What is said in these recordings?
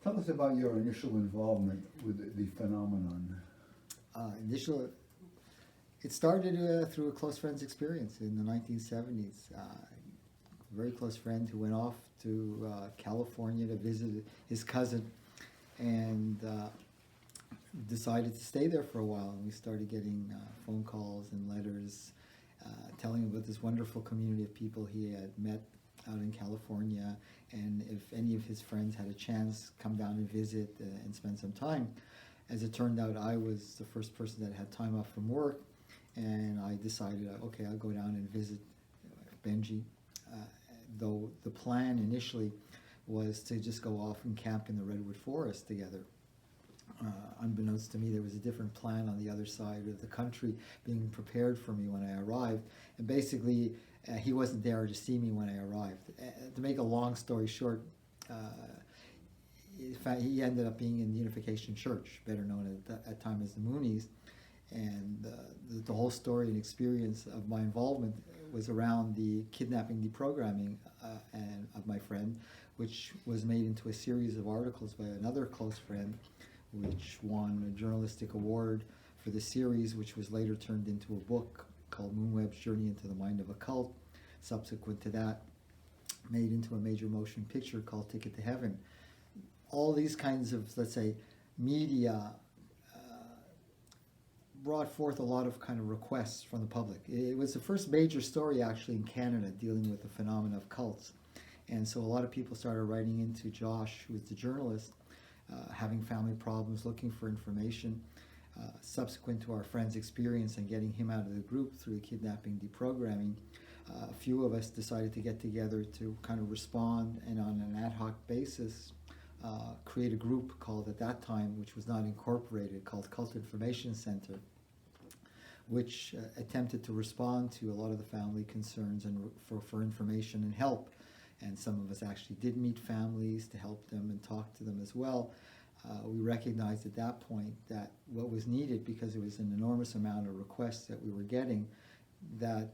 Tell us about your initial involvement with the phenomenon. It started through a close friend's experience in the 1970s. A very close friend who went off to California to visit his cousin and decided to stay there for a while. And we started getting phone calls and letters telling him about this wonderful community of people he had met out in California, and if any of his friends had a chance, come down and visit and spend some time. As it turned out, I was the first person that had time off from work, and I decided, okay, I'll go down and visit Benji. Though the plan initially was to just go off and camp in the Redwood Forest together. Unbeknownst to me, there was a different plan on the other side of the country being prepared for me when I arrived. And basically, he wasn't there to see me when I arrived. To make a long story short, in fact, he ended up being in the Unification Church, better known at that time as the Moonies. And the whole story and experience of my involvement was around the kidnapping deprogramming and of my friend, which was made into a series of articles by another close friend, which won a journalistic award for the series, which was later turned into a book called Moonweb's Journey into the Mind of a Cult. Subsequent to that, made into a major motion picture called Ticket to Heaven. All these kinds of, let's say, media brought forth a lot of kind of requests from the public. It was the first major story actually in Canada dealing with the phenomena of cults. And so a lot of people started writing into Josh, who was the journalist, having family problems, looking for information. Subsequent to our friend's experience and getting him out of the group through the kidnapping deprogramming, a few of us decided to get together to kind of respond and on an ad hoc basis create a group called, at that time, which was not incorporated, called Cult Information Center, which attempted to respond to a lot of the family concerns and for information and help. And some of us actually did meet families to help them and talk to them as well. We recognized at that point that what was needed, because there was an enormous amount of requests that we were getting, that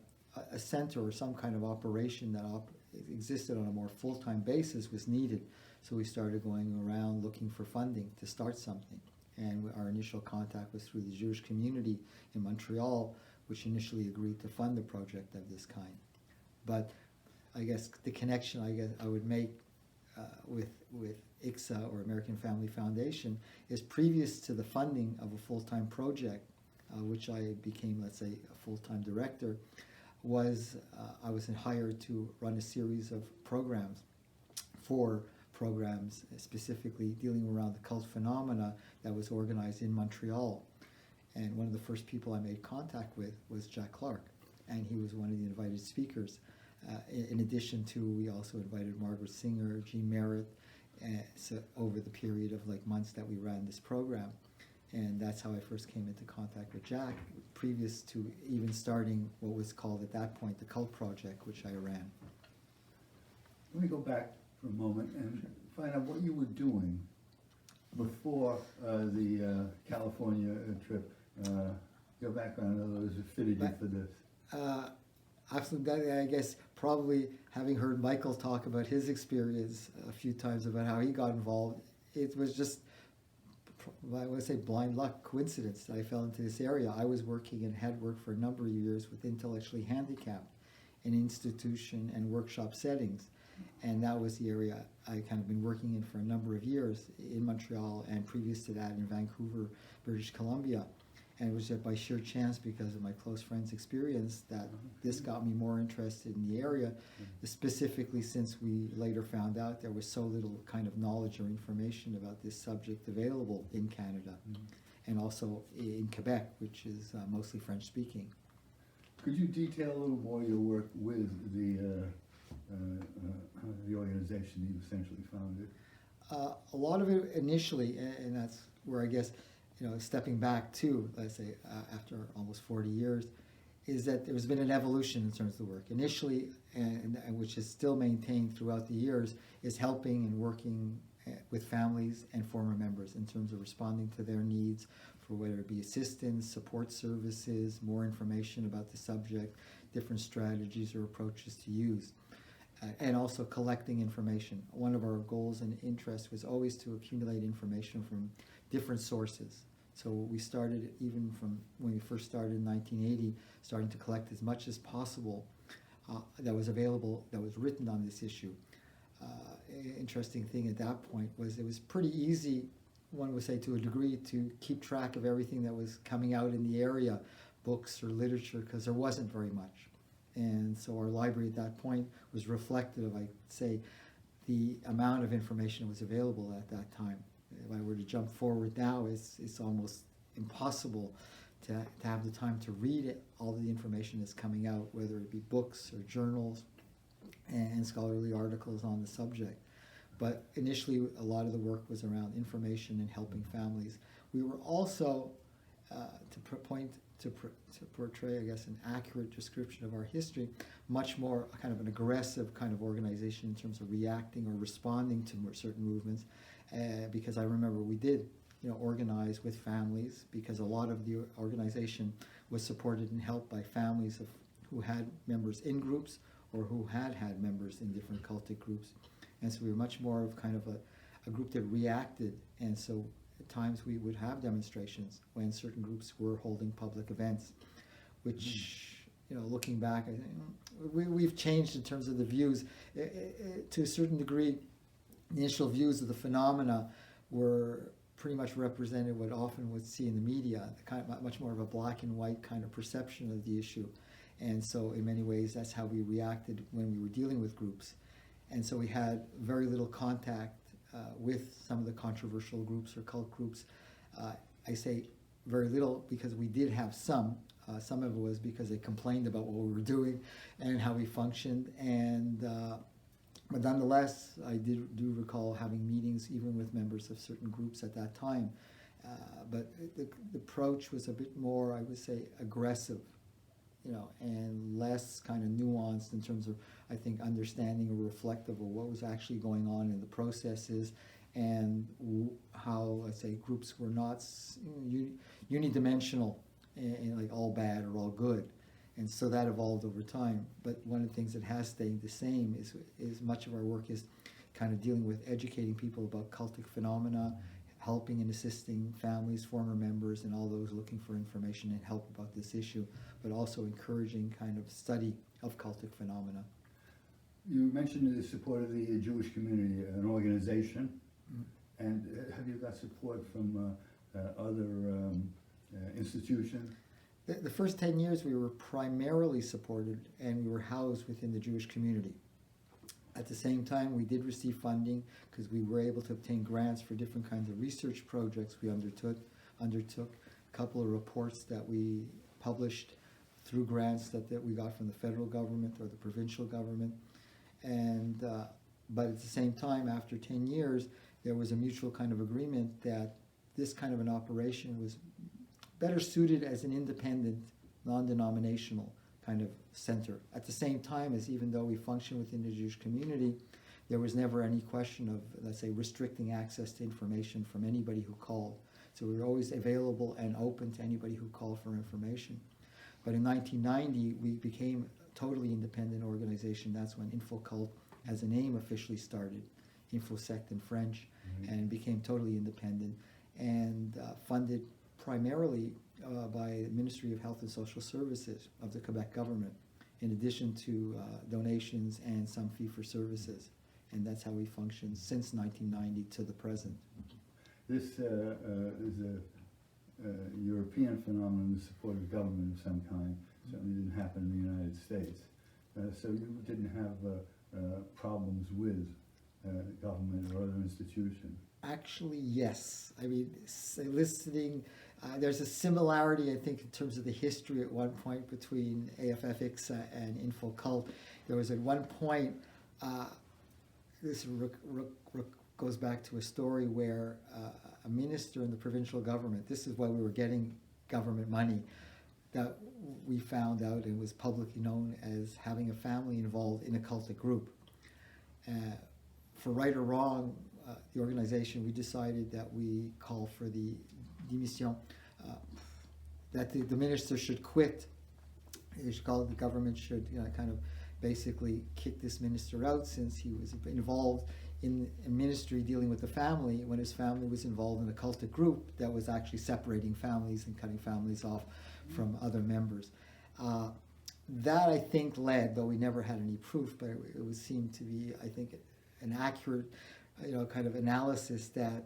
a center or some kind of operation that existed on a more full-time basis was needed. So we started going around looking for funding to start something. And our initial contact was through the Jewish community in Montreal, which initially agreed to fund a project of this kind. But I guess the connection I would make with ICSA, or American Family Foundation, is previous to the funding of a full-time project, which I became, let's say, a full-time director, was I was hired to run a series of programs, 4 programs specifically dealing around the cult phenomena that was organized in Montreal. And one of the first people I made contact with was Jack Clark, and he was one of the invited speakers. In addition to, we also invited Margaret Singer, Jean Merritt, so over the period of like months that we ran this program. And that's how I first came into contact with Jack, previous to even starting what was called at that point the Cult Project, which I ran. Let me go back for a moment and find out what you were doing before the California trip. Your background, in other words, fitted you for this. Absolutely, I guess probably having heard Michael talk about his experience a few times about how he got involved, it was just, I would say, blind luck, coincidence that I fell into this area. I was working and had worked for a number of years with intellectually handicapped in institution and workshop settings. And that was the area I kind of been working in for a number of years in Montreal, and previous to that in Vancouver, British Columbia. And it was just by sheer chance, because of my close friend's experience, that this got me more interested in the area, specifically since we later found out there was so little kind of knowledge or information about this subject available in Canada, and also in Quebec, which is mostly French-speaking. Could you detail a little more your work with the organization you essentially founded? A lot of it initially, and that's where I guess, stepping back to, let's say, after almost 40 years, is that there's been an evolution in terms of the work. Initially, and which is still maintained throughout the years, is helping and working with families and former members in terms of responding to their needs for whether it be assistance, support services, more information about the subject, different strategies or approaches to use. and also collecting information. One of our goals and interests was always to accumulate information from different sources. So we started, even from when we first started in 1980, starting to collect as much as possible that was available, that was written on this issue. Interesting thing at that point was it was pretty easy, one would say to a degree, to keep track of everything that was coming out in the area, books or literature, because there wasn't very much. And so our library at that point was reflective of, I'd say, the amount of information that was available at that time. If I were to jump forward now, it's almost impossible to have the time to read it, all the information that's coming out, whether it be books or journals and scholarly articles on the subject. But initially, a lot of the work was around information and helping families. We were also, to portray, I guess, an accurate description of our history, much more kind of an aggressive kind of organization in terms of reacting or responding to certain movements, because I remember we did, organize with families, because a lot of the organization was supported and helped by families who had members in groups or who had members in different cultic groups. And so we were much more of kind of a group that reacted, and so at times we would have demonstrations when certain groups were holding public events, which, looking back, I think we've changed in terms of the views. To a certain degree, the initial views of the phenomena were pretty much represented what often would see in the media, kind of much more of a black and white kind of perception of the issue. And so in many ways, that's how we reacted when we were dealing with groups. And so we had very little contact with some of the controversial groups or cult groups. I say very little because we did have some. Some of it was because they complained about what we were doing and how we functioned. But nonetheless, I do recall having meetings even with members of certain groups at that time. But the approach was a bit more, I would say, aggressive, and less kind of nuanced in terms of, I think, understanding or reflective of what was actually going on in the processes, and how, let's say, groups were not unidimensional and like all bad or all good. And so that evolved over time. But one of the things that has stayed the same is much of our work is kind of dealing with educating people about cultic phenomena, helping and assisting families, former members, and all those looking for information and help about this issue, but also encouraging kind of study of cultic phenomena. You mentioned the support of the Jewish community, an organization, and have you got support from other institutions? The first 10 years we were primarily supported and we were housed within the Jewish community. At the same time, we did receive funding because we were able to obtain grants for different kinds of research projects we undertook. A couple of reports that we published through grants that we got from the federal government or the provincial government. And but at the same time, after 10 years, there was a mutual kind of agreement that this kind of an operation was better suited as an independent, non-denominational kind of center. At the same time, as even though we function within the Jewish community, there was never any question of, let's say, restricting access to information from anybody who called. So we were always available and open to anybody who called for information. But in 1990, we became a totally independent organization. That's when Info-Cult as a name officially started, Info-Secte in French, and became totally independent and funded primarily by the Ministry of Health and Social Services of the Quebec government, in addition to donations and some fee-for-services. And that's how we functioned since 1990 to the present. This is a European phenomenon, the support of government of some kind. Certainly didn't happen in the United States. So you didn't have problems with government or other institutions? Actually, yes. I mean, soliciting, there's a similarity, I think, in terms of the history at one point between AFF ICSA and Info-Cult. There was at one point, this goes back to a story where a minister in the provincial government, this is why we were getting government money, that we found out and was publicly known as having a family involved in a cultic group. For right or wrong, the organization, we decided that we call for the démission, that the minister should quit. The government should kind of basically kicked this minister out since he was involved in a ministry dealing with the family when his family was involved in a cultic group that was actually separating families and cutting families off from other members. That I think led, though we never had any proof, but it would seem to be, I think, an accurate, kind of analysis that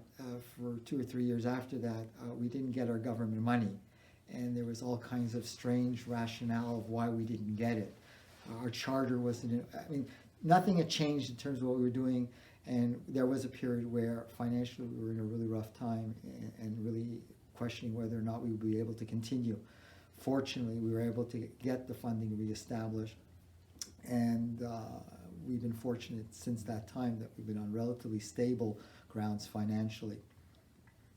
for 2 or 3 years after that, we didn't get our government money, and there was all kinds of strange rationale of why we didn't get it. Our charter wasn't. I mean, nothing had changed in terms of what we were doing, and there was a period where financially we were in a really rough time and really questioning whether or not we would be able to continue. Fortunately, we were able to get the funding reestablished, and we've been fortunate since that time that we've been on relatively stable grounds financially.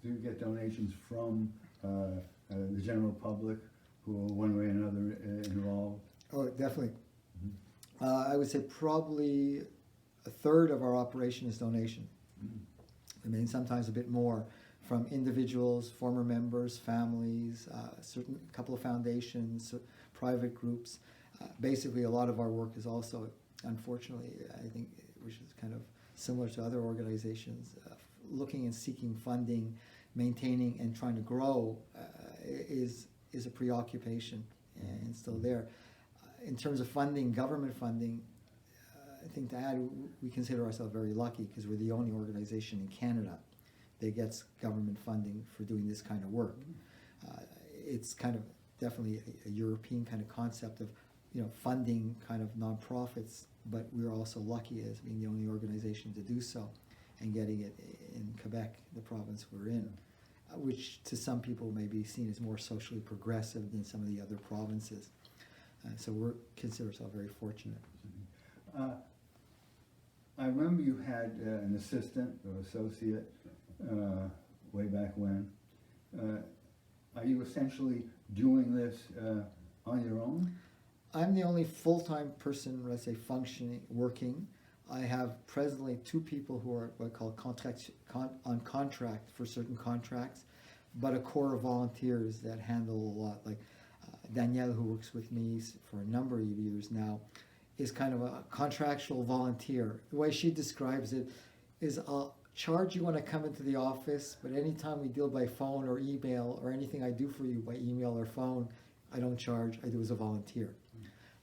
Do you get donations from the general public who are one way or another involved? Oh, definitely. I would say probably a third of our operation is donation. I mean, sometimes a bit more from individuals, former members, families, a couple of foundations, private groups. Basically, a lot of our work is also, unfortunately, I think, which is kind of similar to other organizations, looking and seeking funding, maintaining and trying to grow is a preoccupation and still there. In terms of funding, government funding, I think to add, we consider ourselves very lucky because we're the only organization in Canada that gets government funding for doing this kind of work. It's kind of definitely a European kind of concept of, funding kind of nonprofits, but we're also lucky as being the only organization to do so and getting it in Quebec, the province we're in, which to some people may be seen as more socially progressive than some of the other provinces. So we consider ourselves very fortunate. I remember you had an assistant or associate way back when. Are you essentially doing this on your own? I'm the only full-time person, let's say, functioning, working. I have presently 2 people who are what I call on contract for certain contracts, but a core of volunteers that handle a lot. Like Danielle, who works with me for a number of years now, is kind of a contractual volunteer. The way she describes it is, I'll charge you when I come into the office, but anytime we deal by phone or email or anything I do for you by email or phone, I don't charge, I do as a volunteer.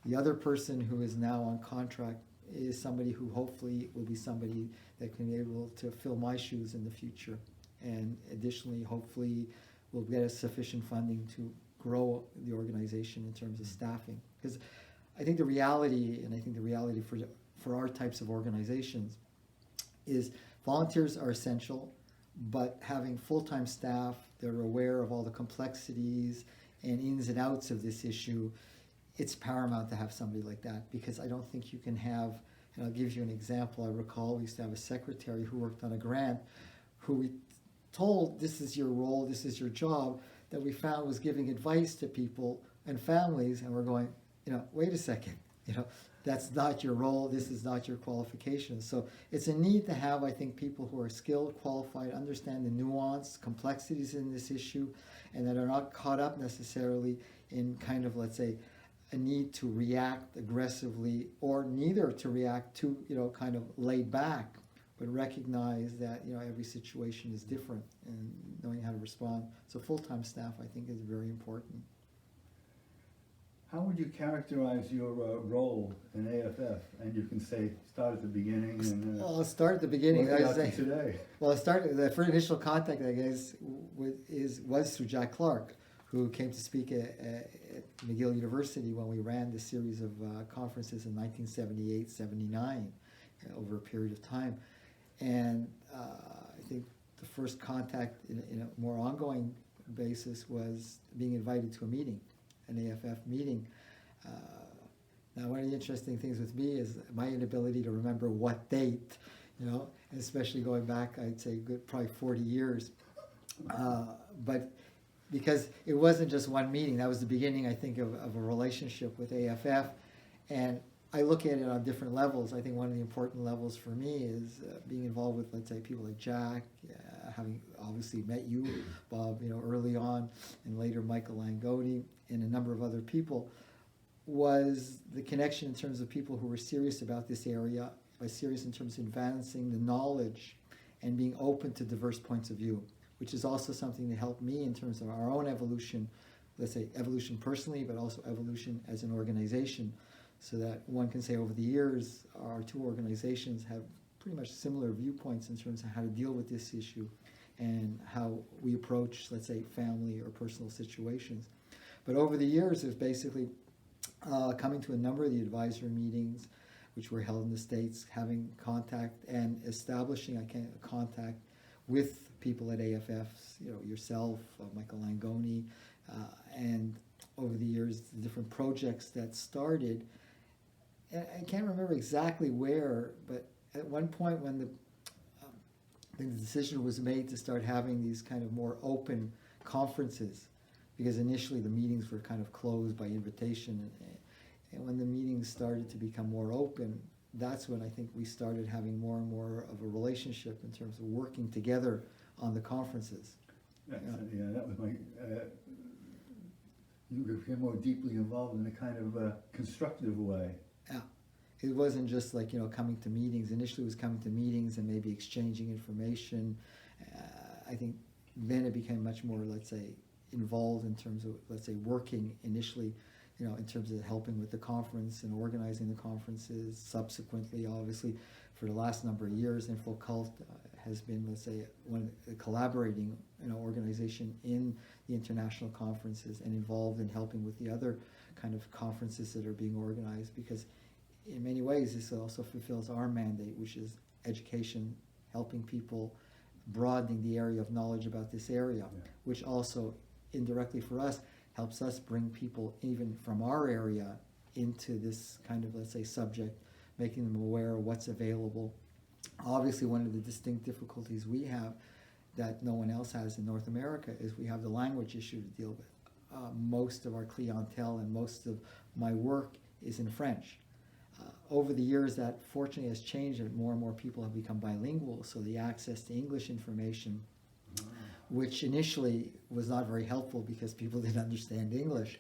The other person who is now on contract is somebody who hopefully will be somebody that can be able to fill my shoes in the future. And additionally, hopefully, will get us sufficient funding to grow the organization in terms of staffing. Because I think the reality, and I think the reality for our types of organizations, is volunteers are essential, but having full-time staff that are aware of all the complexities and ins and outs of this issue, it's paramount to have somebody like that, because I don't think you can have, and I'll give you an example. I recall we used to have a secretary who worked on a grant who we told, this is your role, this is your job, that we found was giving advice to people and families, and we're going, wait a second, that's not your role, this is not your qualifications. So it's a need to have, I think, people who are skilled, qualified, understand the nuance, complexities in this issue, and that are not caught up necessarily in kind of, let's say, a need to react aggressively, or neither to react too, kind of laid back, but recognize that, every situation is different and knowing how to respond. So full-time staff, I think, is very important. How would you characterize your role in AFF? And you can say, start at the beginning and... I'll start at the beginning. What got you today? Well, the first initial contact, I guess, was through Jack Clark, who came to speak at McGill University when we ran this series of conferences in 1978-79 over a period of time. And I think the first contact in a more ongoing basis was being invited to a meeting, an AFF meeting. Now, one of the interesting things with me is my inability to remember what date, and especially going back, I'd say probably 40 years. But because it wasn't just one meeting, that was the beginning, I think, of a relationship with AFF. And I look at it on different levels. I think one of the important levels for me is being involved with, let's say, people like Jack, having obviously met you, Bob, early on, and later Michael Langoni, and a number of other people. was the connection in terms of people who were serious about this area, by serious in terms of advancing the knowledge and being open to diverse points of view, which is also something that helped me in terms of our own evolution, let's say evolution personally, but also evolution as an organization, so that one can say over the years, our two organizations have pretty much similar viewpoints in terms of how to deal with this issue and how we approach, let's say, family or personal situations. But over the years, there's basically coming to a number of the advisory meetings, which were held in the States, having contact and establishing a contact with people at AFFs, yourself, Michael Langoni, and over the years, the different projects that started. And I can't remember exactly where, but at one point when the decision was made to start having these kind of more open conferences, because initially the meetings were kind of closed by invitation, and when the meetings started to become more open, that's when I think we started having more and more of a relationship in terms of working together on the conferences. That was my. You became more deeply involved in a kind of constructive way. Yeah, it wasn't just like coming to meetings. Initially, it was coming to meetings and maybe exchanging information. I think then it became much more, let's say, involved in terms of, let's say, working initially, in terms of helping with the conference and organizing the conferences. Subsequently, obviously, for the last number of years, Info-Cult has been, let's say, one collaborating organization in the international conferences and involved in helping with the other kind of conferences that are being organized, because in many ways this also fulfills our mandate, which is education, helping people, broadening the area of knowledge about this area, which also indirectly for us helps us bring people even from our area into this kind of, let's say, subject, making them aware of what's available. Obviously, one of the distinct difficulties we have that no one else has in North America is we have the language issue to deal with. Most of our clientele and most of my work is in French. Over the years, that fortunately has changed, and more people have become bilingual, so the access to English information, which initially was not very helpful because people didn't understand English,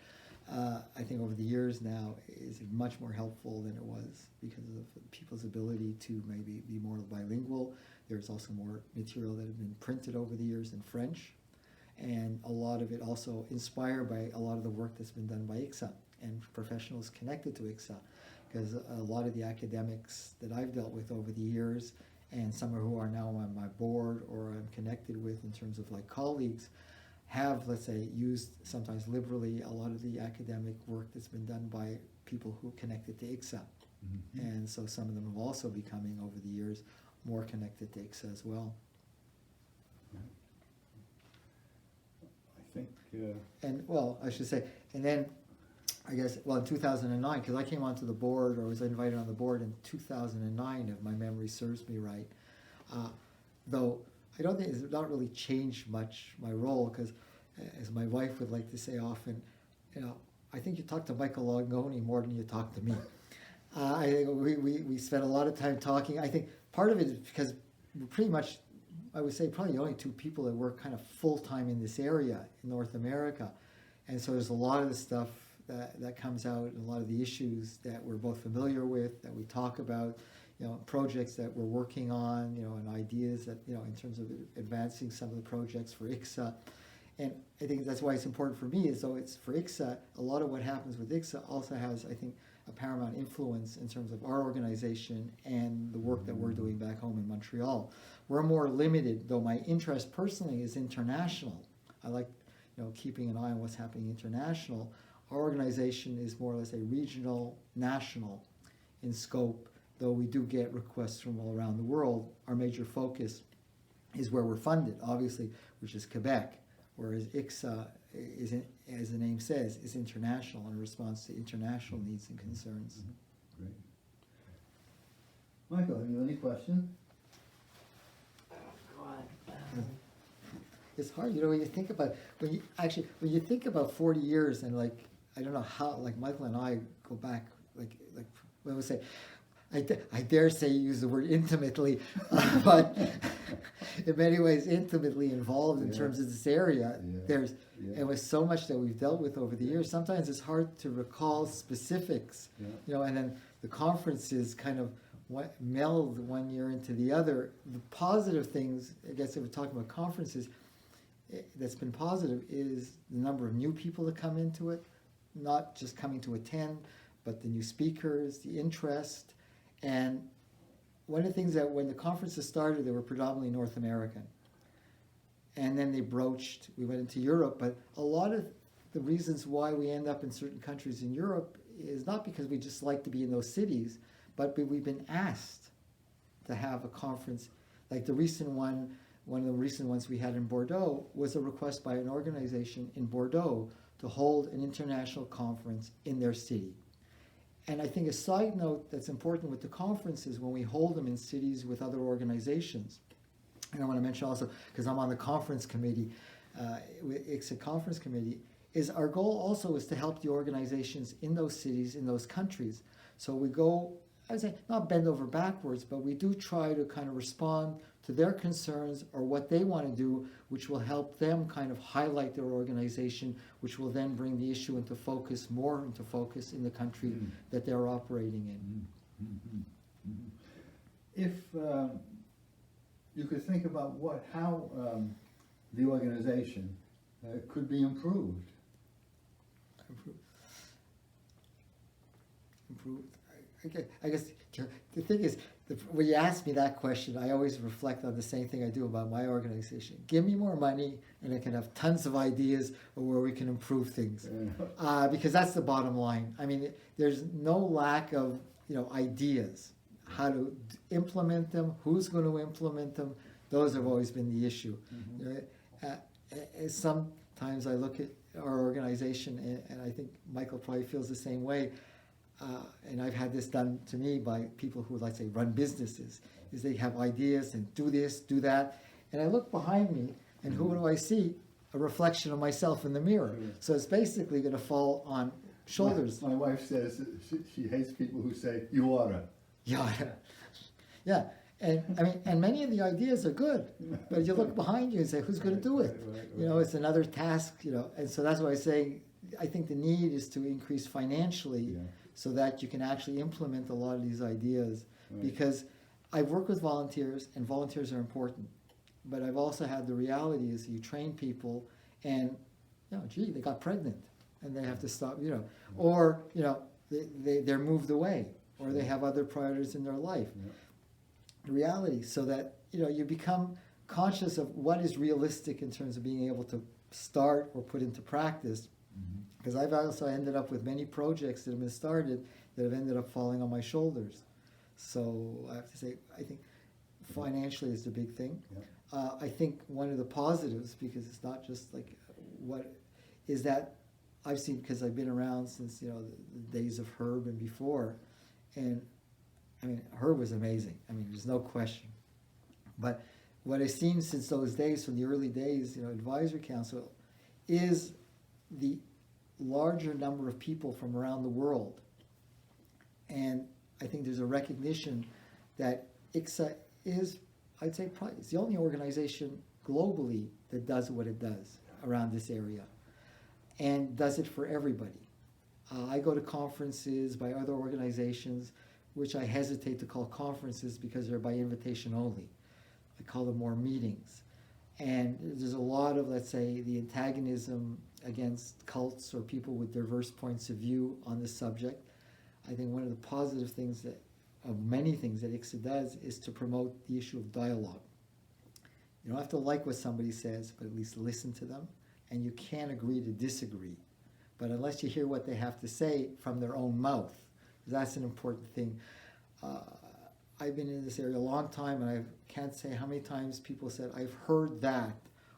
I think over the years now is much more helpful than it was because of people's ability to maybe be more bilingual. There's also more material that have been printed over the years in French, and a lot of it also inspired by a lot of the work that's been done by ICSA and professionals connected to ICSA, because a lot of the academics that I've dealt with over the years, and some who are now on my board or I'm connected with in terms of like colleagues, have, let's say, used sometimes liberally a lot of the academic work that's been done by people who connected to ICSA. Mm-hmm. And so some of them have also becoming over the years more connected to ICSA as well. I think... And well, I should say, and then I guess, well, in 2009, because I came onto the board, or was invited on the board in 2009, if my memory serves me right. Though I don't think it's not really changed much my role, because as my wife would like to say often, I think you talk to Michael Langoni more than you talk to me. I think we spent a lot of time talking. I think part of it is because we're pretty much, I would say, probably the only two people that work kind of full-time in this area in North America. And so there's a lot of the stuff that comes out, and a lot of the issues that we're both familiar with, that we talk about, projects that we're working on, and ideas that, in terms of advancing some of the projects for ICSA. And I think that's why it's important for me, is though it's for ICSA, a lot of what happens with ICSA also has, I think, a paramount influence in terms of our organization and the work that we're doing back home in Montreal. We're more limited, though my interest personally is international. I like, keeping an eye on what's happening international. Our organization is more or less a regional, national in scope, though we do get requests from all around the world. Our major focus is where we're funded, obviously, which is Quebec, whereas ICSA, as the name says, is international in response to international needs and concerns. Great. Michael, have you any questions? It's hard, when you think about, when you think about 40 years and I don't know how, Michael and I go back, when we say, I dare say use the word intimately, but in many ways intimately involved in terms of this area. There's and with so much that we've dealt with over the years, sometimes it's hard to recall specifics. And then the conferences kind of meld one year into the other. The positive things, I guess, if we're talking about conferences, that's been positive is the number of new people that come into it, not just coming to attend, but the new speakers, the interest. And one of the things that when the conferences started, they were predominantly North American. And then we went into Europe, but a lot of the reasons why we end up in certain countries in Europe is not because we just like to be in those cities, but we've been asked to have a conference. Like the recent one of the recent ones we had in Bordeaux was a request by an organization in Bordeaux to hold an international conference in their city. And I think a side note that's important with the conferences when we hold them in cities with other organizations, and I want to mention also, because I'm on the conference committee, ICSA conference committee, is our goal also is to help the organizations in those cities, in those countries. So we go, I would say, not bend over backwards, but we do try to kind of respond to their concerns or what they want to do, which will help them kind of highlight their organization, which will then bring the issue more into focus in the country that they're operating in. If you could think about how the organization could be improved. I guess the thing is, when you ask me that question, I always reflect on the same thing I do about my organization. Give me more money, and I can have tons of ideas of where we can improve things, because that's the bottom line. I mean, there's no lack of ideas. How to implement them? Who's going to implement them? Those have always been the issue. Sometimes I look at our organization, and I think Michael probably feels the same way. And I've had this done to me by people who, let's say, run businesses, is they have ideas and do this, do that. And I look behind me, and who do I see? A reflection of myself in the mirror. So it's basically going to fall on shoulders. My wife says she hates people who say, you oughta. Yeah. And I mean, and many of the ideas are good, but you look behind you and say, who's going to do it? Right. It's another task, and so that's why I say, I think the need is to increase financially so that you can actually implement a lot of these ideas. Right. Because I've worked with volunteers, and volunteers are important, but I've also had the reality is you train people and, they got pregnant and they have to stop, or, they're moved away, or they have other priorities in their life. The reality, so that, you become conscious of what is realistic in terms of being able to start or put into practice. Because I've also ended up with many projects that have been started that have ended up falling on my shoulders. So I have to say, I think financially is the big thing. I think one of the positives, because it's not just like what is that I've seen, because I've been around since the days of Herb and before, and I mean Herb was amazing. I mean, there's no question. But what I've seen since those days, from the early days, advisory council, is the larger number of people from around the world. And I think there's a recognition that ICSA is, I'd say, probably it's the only organization globally that does what it does around this area, and does it for everybody. I go to conferences by other organizations, which I hesitate to call conferences because they're by invitation only. I call them more meetings. And there's a lot of, let's say, the antagonism against cults or people with diverse points of view on this subject. I think one of the positive things of many things that ICSA does is to promote the issue of dialogue. You don't have to like what somebody says, but at least listen to them. And you can't agree to disagree. But unless you hear what they have to say from their own mouth, that's an important thing. I've been in this area a long time, and I can't say how many times people said, I've heard that,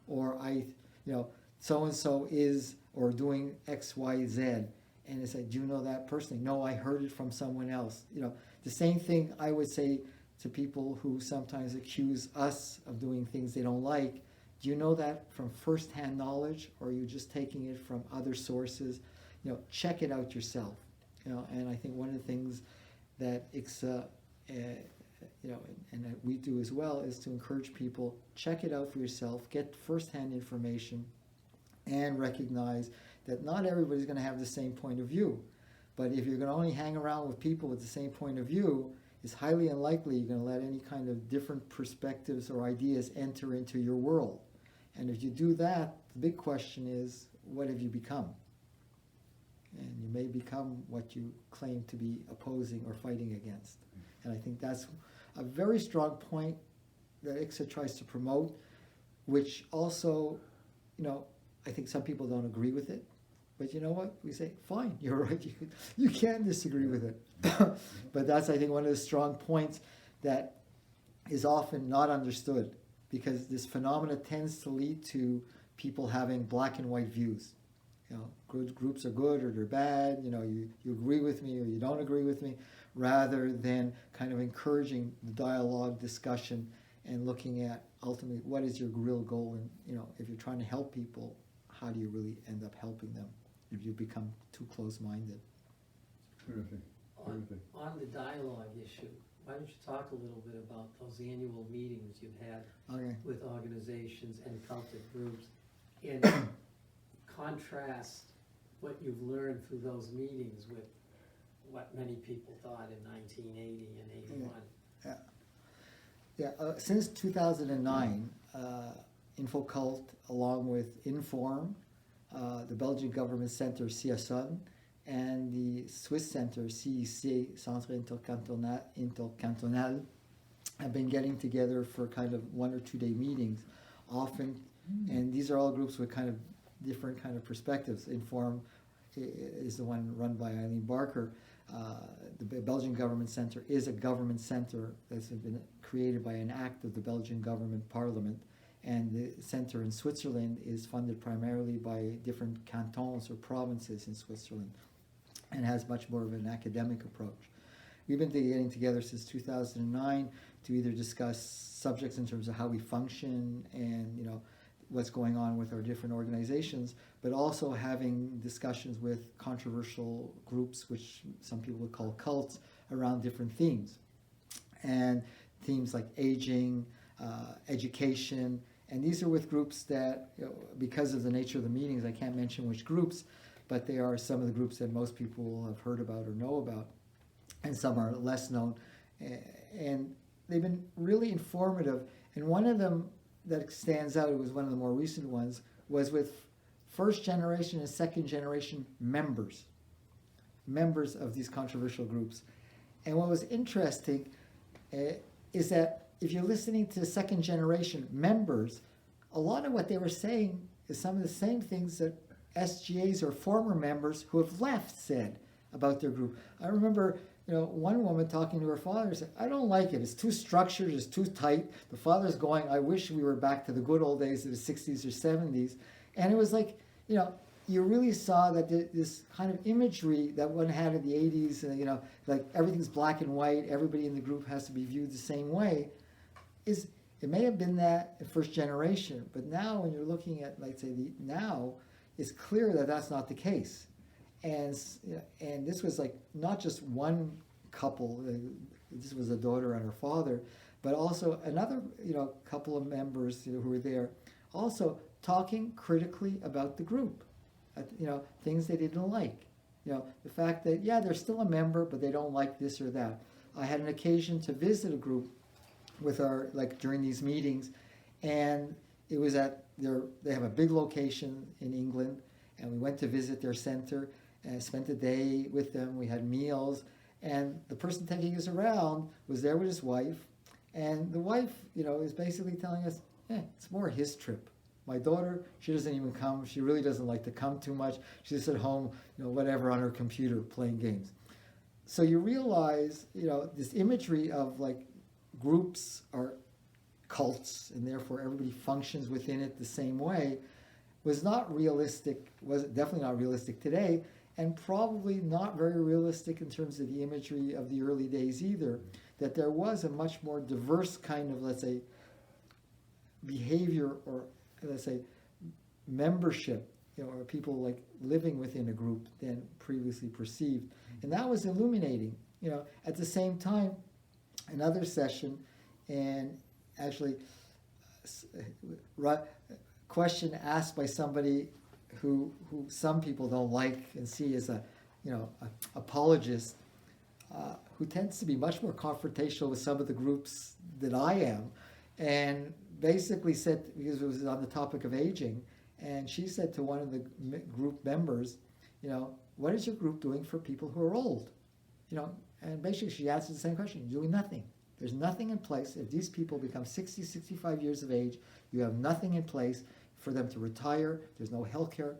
or so-and-so is, or doing X, Y, Z. And I said, do you know that personally? No, I heard it from someone else. The same thing I would say to people who sometimes accuse us of doing things they don't like. Do you know that from first-hand knowledge, or are you just taking it from other sources? Check it out yourself. And I think one of the things that ICSA you know, and that we do as well, is to encourage people, check it out for yourself, get firsthand information, and recognize that not everybody's going to have the same point of view. But if you're going to only hang around with people with the same point of view, it's highly unlikely you're going to let any kind of different perspectives or ideas enter into your world. And if you do that, the big question is, what have you become? And you may become what you claim to be opposing or fighting against. And I think that's a very strong point that ICSA tries to promote, which also, you know, I think some people don't agree with it. But you know what? We say, fine, you're right. You can disagree with it. But that's, I think, one of the strong points that is often not understood, because this phenomena tends to lead to people having black and white views. You know, groups are good or they're bad. You know, you agree with me or you don't agree with me, rather than kind of encouraging the dialogue, discussion, and looking at ultimately what is your real goal. And you know, if you're trying to help people, how do you really end up helping them if you become too close-minded? Terrific. On the dialogue issue, why don't you talk a little bit about those annual meetings you've had with organizations and cultic groups, and contrast what you've learned through those meetings with what many people thought in 1980 and 81. Since 2009, Info-Cult, along with Inform, the Belgian Government Center CSA, and the Swiss Center CICSA, Centre Intercantonal, have been getting together for kind of 1 or 2 day meetings often. And these are all groups with kind of different kind of perspectives. Inform is the one run by Eileen Barker. The Belgian Government Center is a government center that's been created by an act of the Belgian government parliament. And the center in Switzerland is funded primarily by different cantons or provinces in Switzerland, and has much more of an academic approach. We've been getting together since 2009 to either discuss subjects in terms of how we function and, you know, what's going on with our different organizations, but also having discussions with controversial groups, which some people would call cults, around different themes. And themes like aging, education, and these are with groups that, you know, because of the nature of the meetings, I can't mention which groups, but they are some of the groups that most people have heard about or know about, and some are less known. And they've been really informative. And one of them that stands out, it was one of the more recent ones, was with first generation and second generation members of these controversial groups. And what was interesting is that if you're listening to second generation members, a lot of what they were saying is some of the same things that SGAs or former members who have left said about their group. I remember, you know, one woman talking to her father said, I don't like it. It's too structured, it's too tight. The father's going, I wish we were back to the good old days of the 60s or 70s. And it was like, you know, you really saw that this kind of imagery that one had in the 80s, you know, like everything's black and white, everybody in the group has to be viewed the same way, it may have been that in first generation, but now when you're looking at, like, say, now, it's clear that that's not the case. And this was like not just one couple, this was a daughter and her father, but also another, you know, couple of members, you know, who were there, also talking critically about the group, you know, things they didn't like. You know, the fact that, yeah, they're still a member, but they don't like this or that. I had an occasion to visit a group with our, like, during these meetings, and it was at they have a big location in England, and we went to visit their center and spent a day with them. We had meals, and the person taking us around was there with his wife, and the wife, you know, is basically telling us, it's more his trip. My daughter, she doesn't even come. She really doesn't like to come too much. She's at home, you know, whatever, on her computer playing games. So you realize, you know, this imagery of, like, groups are cults, and therefore everybody functions within it the same way, was not realistic, was definitely not realistic today, and probably not very realistic in terms of the imagery of the early days either, that there was a much more diverse kind of, let's say, behavior, or let's say membership, you know, or people like living within a group than previously perceived. And that was illuminating. You know, at the same time, another session, and actually question asked by somebody who some people don't like and see as a apologist, who tends to be much more confrontational with some of the groups than I am, and basically said, because it was on the topic of aging, and she said to one of the group members, what is your group doing for people who are old? And basically she answered the same question, doing nothing. There's nothing in place. If these people become 60, 65 years of age, you have nothing in place for them to retire. There's no health care,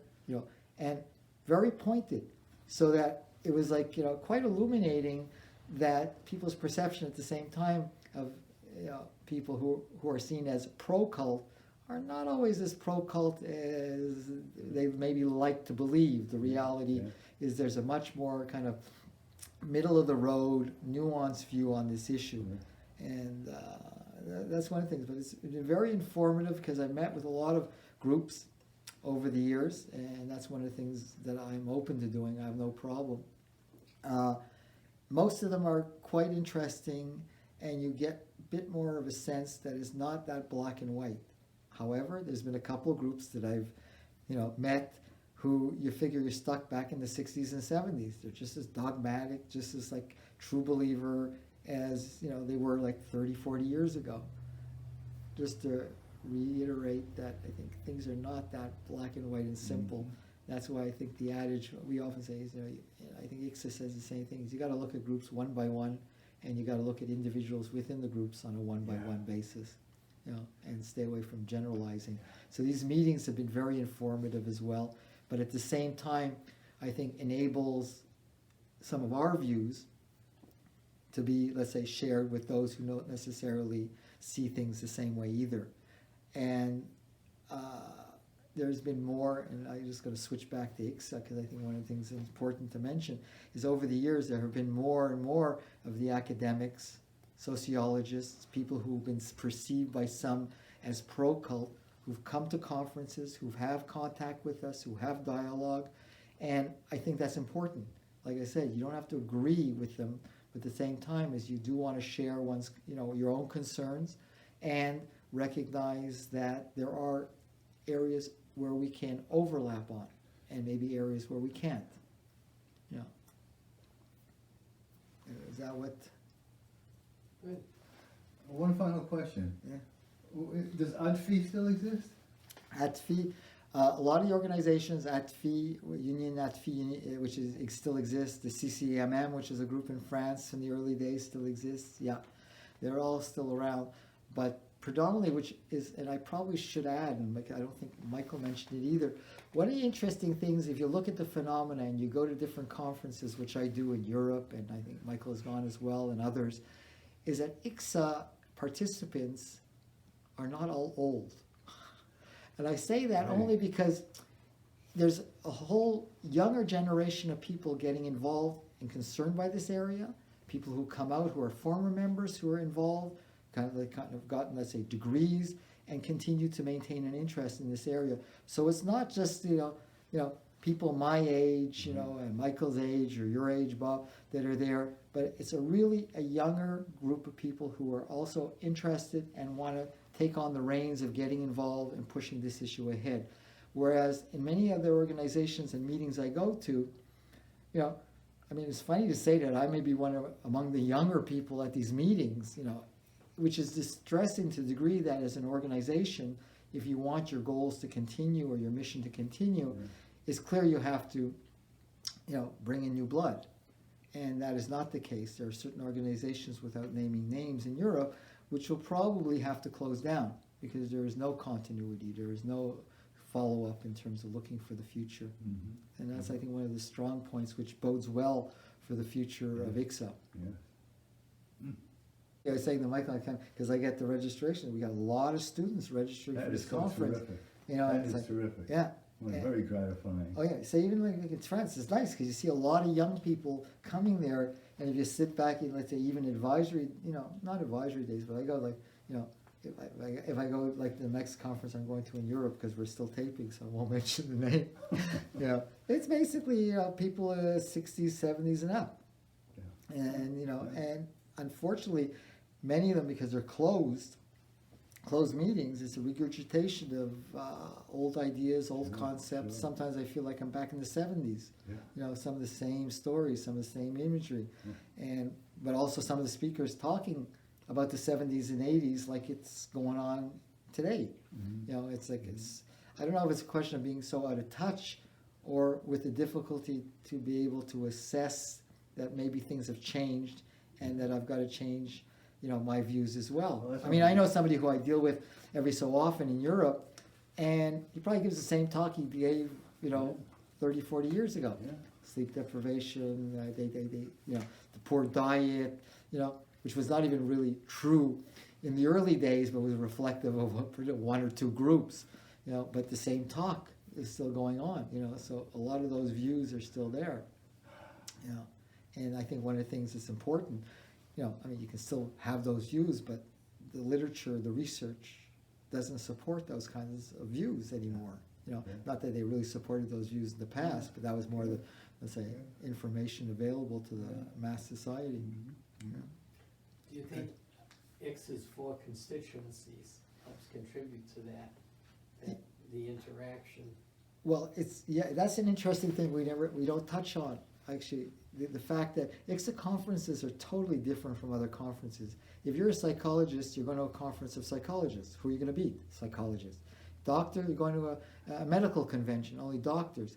and very pointed. So that it was like, quite illuminating that people's perception at the same time of people who are seen as pro-cult are not always as pro-cult as they maybe like to believe. The reality is there's a much more kind of middle-of-the-road, nuanced view on this issue. And that's one of the things. But it's been very informative because I met with a lot of groups over the years, and that's one of the things that I'm open to doing. I have no problem. Most of them are quite interesting, and you get a bit more of a sense that it's not that black and white. However, there's been a couple of groups that I've met who you figure you're stuck back in the 60s and 70s. They're just as dogmatic, just as like true believer as they were like 30, 40 years ago. Just to reiterate that I think things are not that black and white and simple. Mm-hmm. That's why I think the adage we often say is, I think ICSA says the same thing, is you got to look at groups one by one, and you got to look at individuals within the groups on a one by one basis, and stay away from generalizing. So these meetings have been very informative as well, but at the same time, I think enables some of our views to be, let's say, shared with those who don't necessarily see things the same way either. And there's been more, and I'm just going to switch back to ICSA because I think one of the things that's important to mention is over the years there have been more and more of the academics, sociologists, people who've been perceived by some as pro-cult, who've come to conferences, who have contact with us, who have dialogue, and I think that's important. Like I said, you don't have to agree with them, but at the same time as you do want to share one's, your own concerns, and recognize that there are areas where we can overlap on, and maybe areas where we can't. Is that what? Right. One final question. Yeah. Does ADFI still exist? ADFI, a lot of the organizations, ADFI, Union ADFI, which still exists, the CCMM, which is a group in France in the early days, still exists. Yeah, they're all still around, but predominantly, which is, and I probably should add, and I don't think Michael mentioned it either, one of the interesting things, if you look at the phenomena and you go to different conferences, which I do in Europe, and I think Michael has gone as well, and others, is that ICSA participants are not all old. And I say that only because there's a whole younger generation of people getting involved and concerned by this area, people who come out who are former members who are involved, kind of gotten, let's say, degrees, and continue to maintain an interest in this area. So it's not just people my age, and Michael's age or your age, Bob, that are there, but it's a younger group of people who are also interested and want to take on the reins of getting involved and pushing this issue ahead. Whereas in many other organizations and meetings I go to, it's funny to say that I may be among the younger people at these meetings, which is distressing to the degree that as an organization, if you want your goals to continue or your mission to continue, it's clear you have to, bring in new blood. And that is not the case. There are certain organizations, without naming names, in Europe, which will probably have to close down because there is no continuity, there is no follow-up in terms of looking for the future. Mm-hmm. And that's, I think, one of the strong points which bodes well for the future of ICSA. I was saying to Michael, because I get the registration, we got a lot of students registering for this conference. Terrific. That is terrific. Yeah. Very gratifying. Oh yeah, so even like in France, it's nice because you see a lot of young people coming there, and if you sit back in, let's say, even advisory, not advisory days, but I go like, if I go like the next conference I'm going to in Europe, because we're still taping, so I won't mention the name. It's basically people 60s, 70s, and up, and and unfortunately, many of them, because they're closed meetings, it's a regurgitation of old ideas, old concepts. Sure. Sometimes I feel like I'm back in the 70s. Yeah. You know, some of the same stories, some of the same imagery, but also some of the speakers talking about the 70s and 80s like it's going on today. Mm-hmm. You know, it's like I don't know if it's a question of being so out of touch or with the difficulty to be able to assess that maybe things have changed and that I've got to change, you know, my views as well. Well, that's I mean, I not- know somebody who I deal with every so often in Europe, and he probably gives the same talk he gave, you know, 30, 40 years ago. Yeah. Sleep deprivation, they, you know, the poor diet, you know, which was not even really true in the early days, but was reflective of one or two groups, you know, but the same talk is still going on, you know, so a lot of those views are still there, you know, and I think one of the things that's important, you know, I mean, you can still have those views, but the literature, the research doesn't support those kinds of views anymore. You know, Yeah. not that they really supported those views in the past, but that was more the, let's say, information available to the mass society. Mm-hmm. Yeah. Do you think ICSA's 4 constituencies helps contribute to that, the interaction? Well, that's an interesting thing we don't touch on, actually. The fact that ICSA conferences are totally different from other conferences. If you're a psychologist, you're going to a conference of psychologists. Who are you going to be? Psychologists. Doctor, you're going to a medical convention, only doctors.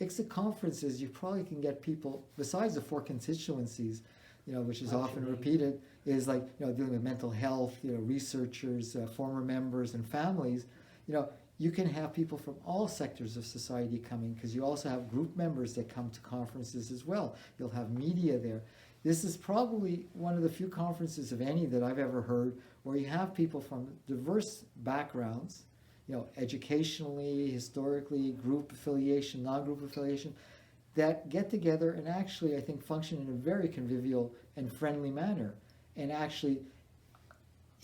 ICSA conferences, you probably can get people, besides the 4 constituencies, you know, which is often repeated, is like, you know, dealing with mental health, you know, researchers, former members and families. You know, you can have people from all sectors of society coming, because you also have group members that come to conferences as well. You'll have media there. This is probably one of the few conferences, of any, that I've ever heard where you have people from diverse backgrounds, you know, educationally, historically, group affiliation, non-group affiliation, that get together and actually, I think, function in a very convivial and friendly manner. And actually,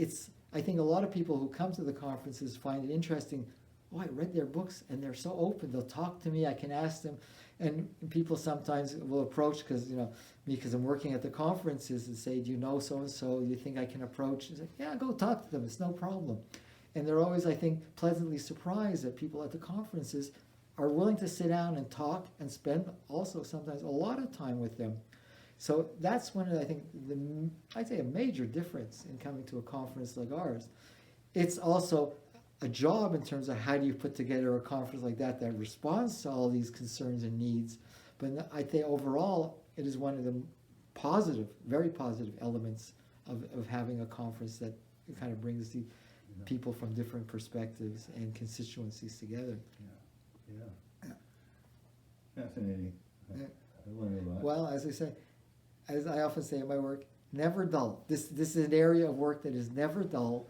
I think a lot of people who come to the conferences find it interesting. Oh, I read their books and they're so open. They'll talk to me. I can ask them. And people sometimes will approach, because, you know, me, because I'm working at the conferences, and say, do you know so-and-so? You think I can approach? And say, yeah, go talk to them. It's no problem. And they're always, I think, pleasantly surprised that people at the conferences are willing to sit down and talk and spend also sometimes a lot of time with them. So that's one of, I think, I'd say a major difference in coming to a conference like ours. It's also a job in terms of how do you put together a conference like that responds to all these concerns and needs. But I think overall, it is one of the positive, very positive elements of having a conference that kind of brings the people from different perspectives and constituencies together. Yeah. Fascinating. Yeah. I learned a lot. Well, as I say, as I often say in my work, never dull. This is an area of work that is never dull.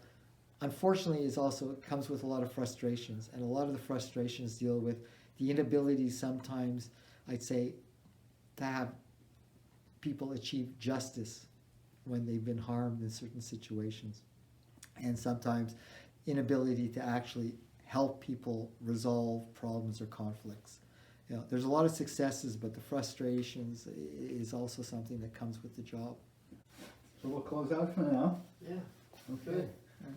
Unfortunately, it also comes with a lot of frustrations, and a lot of the frustrations deal with the inability sometimes, I'd say, to have people achieve justice when they've been harmed in certain situations, and sometimes inability to actually help people resolve problems or conflicts. You know, there's a lot of successes, but the frustrations is also something that comes with the job. So we'll close out for now. Yeah. Okay. Yeah.